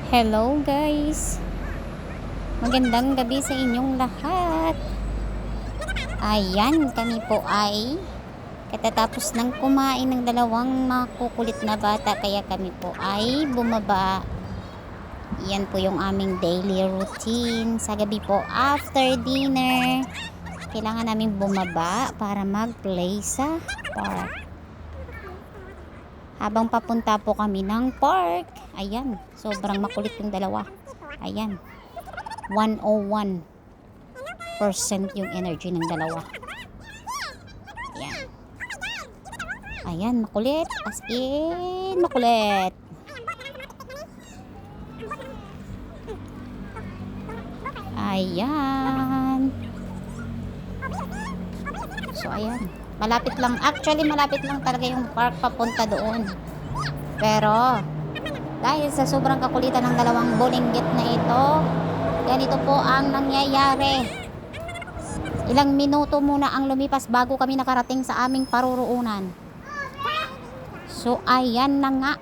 Hello guys, magandang gabi sa inyong lahat. Ayan, kami po ay katatapos ng kumain ng dalawang makukulit na bata, kaya kami po ay bumaba. Yan po yung aming daily routine. Sa gabi po after dinner, kailangan namin bumaba para mag-play sa park. Habang papunta po kami ng park, ayan, sobrang makulit yung dalawa. Ayan, 101% yung energy ng dalawa. Ayan. Ayan, makulit. As in, makulit. Ayan. So, ayan. Malapit lang. Actually, malapit lang talaga yung park papunta doon. Pero, dahil sa sobrang kakulitan ng dalawang bulinggit na ito, ganito po ang nangyayari. Ilang minuto muna ang lumipas bago kami nakarating sa aming paruroonan. So, ayan na nga.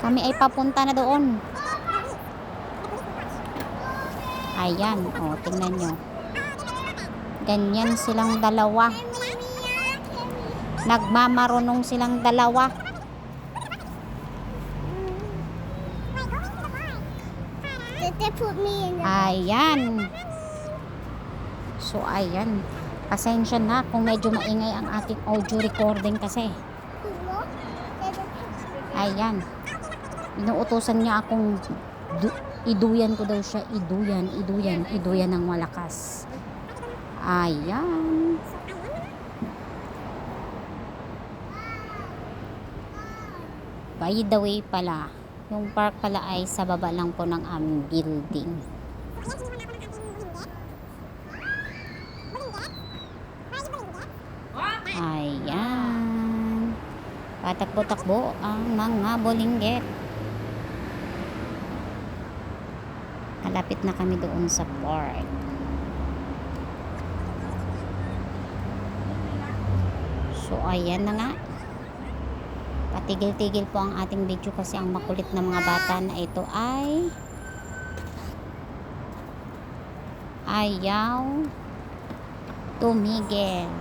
Kami ay papunta na doon. Ayan. O, tingnan nyo. Ganyan silang dalawa. Nagmamarunong silang dalawa. Ayan. So, ayan. Pasensya na kung medyo maingay ang aking audio recording kasi. Ayan. Inuutosan niya akong iduyan ko daw siya. Iduyan ng malakas. Ayan. By the way pala, yung park pala ay sa baba lang po ng aming building. Ayan. Patakbo-takbo ang mga bulinggit. Kalapit na kami doon sa park. So, ayan na nga. Patigil-tigil po ang ating video kasi ang makulit na mga bata na ito ay ayaw tumigil.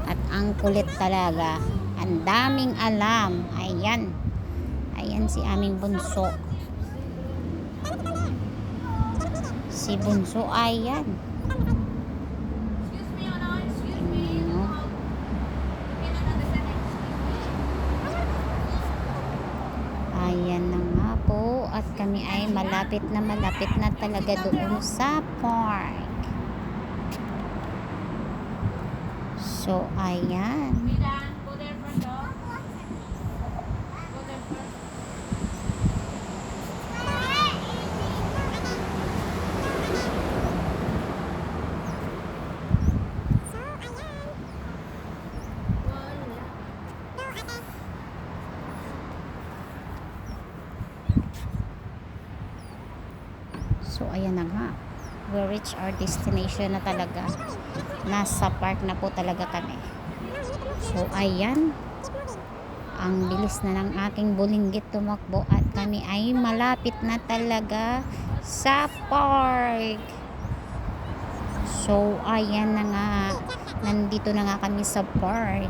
At ang kulit talaga. Ang daming alam. Ayan. Ayan si aming bunso. Si bunso, ayan. Ayan na nga po, at kami ay malapit na talaga doon sa park. So, ayan. So, ayan na nga. We reach our destination na talaga. Nasa park na po talaga kami. So, ayan. Ang bilis na ng aking bulinggit tumakbo at kami ay malapit na talaga sa park. So, ayan na nga. Nandito na nga kami sa park.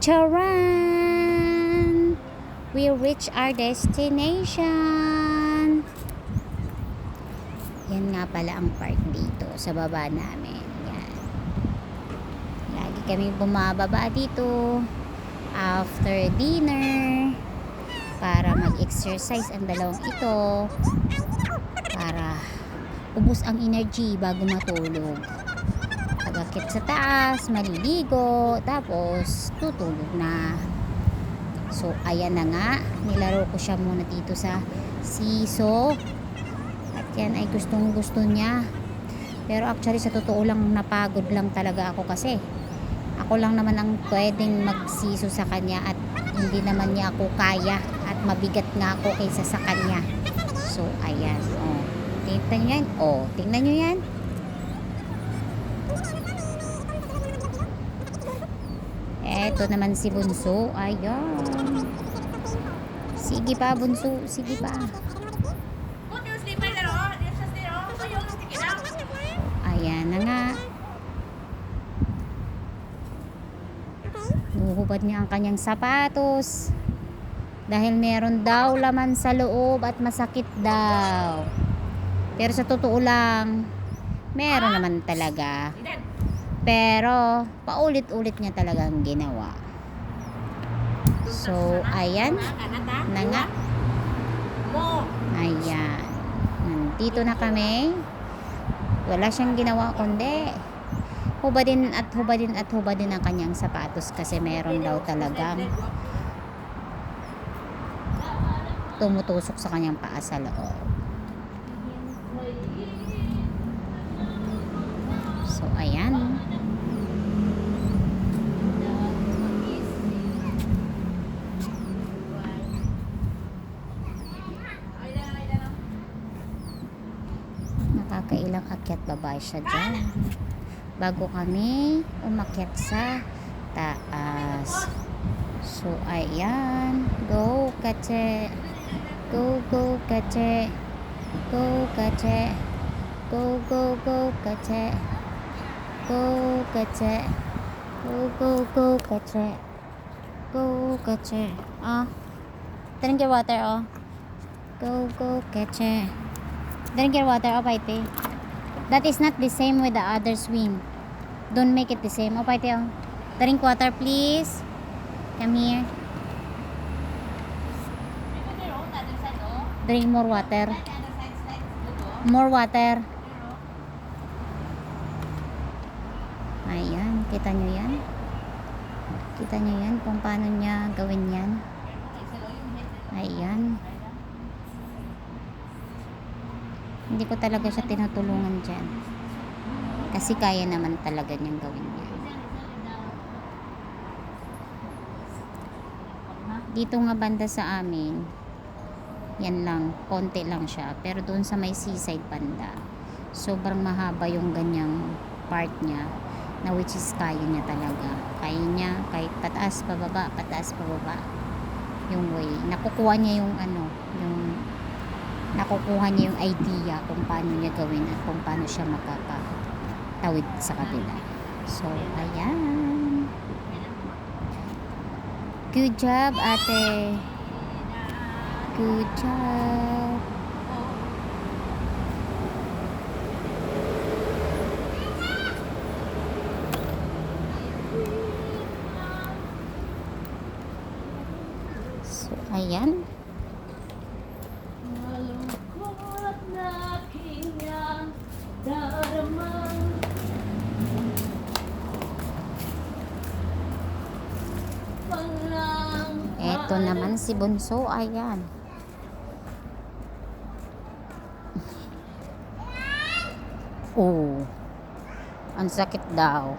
Charan! We reach our destination. Yan nga pala ang park dito sa baba namin. Yan. Lagi kami bumababa dito after dinner para mag-exercise ang dalawang ito para ubos ang energy bago matulog. Pag-akit sa taas, maliligo, tapos tutulog na. So, ayan na nga. Nilaro ko siya muna dito sa siso. At yan ay gustong gusto niya. Pero actually, sa totoo lang, napagod lang talaga ako kasi ako lang naman ang pwedeng magsiso sa kanya at hindi naman niya ako kaya at mabigat nga ako kaysa sa kanya. So, ayan. Oh. Tingnan nyo yan. Oh, tingnan nyo yan. Eto naman si Bunso. Ayan. Sige pa, Bunso. Sige pa. Ayan na nga. Huhubad niya ang kanyang sapatos. Dahil meron daw laman sa loob at masakit daw. Pero sa totoo lang, meron naman talaga. Pero, paulit-ulit niya talagang ginawa. So, ayan. Na nga. Ayan. Nandito na kami. Wala siyang ginawa kundi hubadin at hubadin at hubadin ang kanyang sapatos kasi meron daw talagang tumutusok sa kanyang paa sa loob. So, ayan. Nakakailang akyat babae siya dyan bago kami umakyat sa taas. So, ayan. Go, kache. Go, go, kache. Go, kache. Go, go, go, kache. Go, kache. Go, go, go, kache. Go, kache. Oh. Drink your water, oh. Go, go, kache. Drink your water, oh, Paite. That is not the same with the other swing. Don't make it the same. Oh, Paite, oh. Drink water, please. Come here. Drink more water. More water. Ayan, kita nyo yan? Kita nyo yan kung paano niya gawin yan? Ayan. Hindi ko talaga siya tinutulungan dyan. Kasi kaya naman talaga niyang gawin yan. Dito nga banda sa amin, yan lang, konti lang siya. Pero doon sa may seaside banda, sobrang mahaba yung ganyang part niya, na which is kaya niya talaga. Kaya niya kahit pataas, pababa. Yung way. Nakukuha niya yung nakukuha niya yung idea kung paano niya gawin at kung paano siya makakatawid sa kabila. So, ayan. Good job, ate. Good job. So, ayan. Eto naman si Bunso, ayan. Oh, ang sakit daw.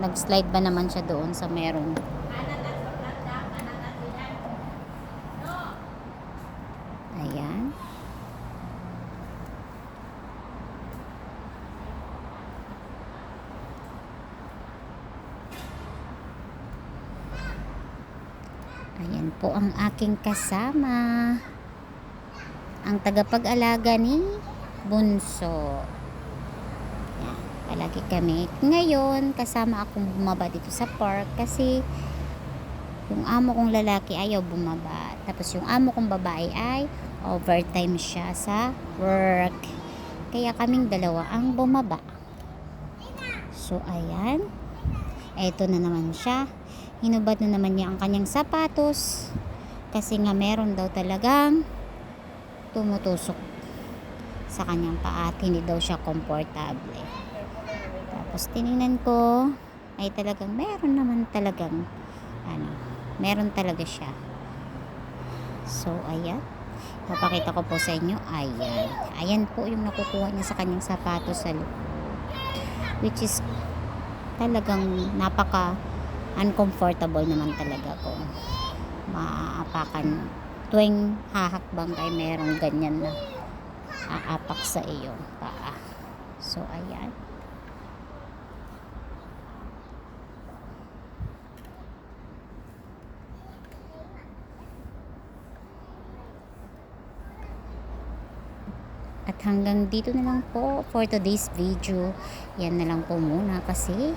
Nag-slide ba naman siya doon sa meron? Ayan. Ayan po ang aking kasama. Ang tagapag-alaga ni Bunso. Ayan, palagi kami. Ngayon, kasama akong bumaba dito sa park kasi yung amo kong lalaki ayaw bumaba. Tapos yung amo kong babae ay overtime siya sa work. Kaya kaming dalawa ang bumaba. So, ayan. Eto na naman siya. Hinubad na naman niya ang kanyang sapatos kasi nga meron daw talagang tumutusok sa kanyang paa at hindi daw siya komportable. Tapos tinignan ko ay talagang meron naman talagang meron talaga siya. So, ayan. Papakita ko po sa inyo. Ayan. Ayan po yung nakukuha niya sa kanyang sapatos sa loob. Which is talagang napaka uncomfortable naman talaga kung maaapakan tuwing hahakbang ay merong ganyan na aapak sa iyong paa. So, ayan. At hanggang dito na lang po for today's video. Yan na lang po muna kasi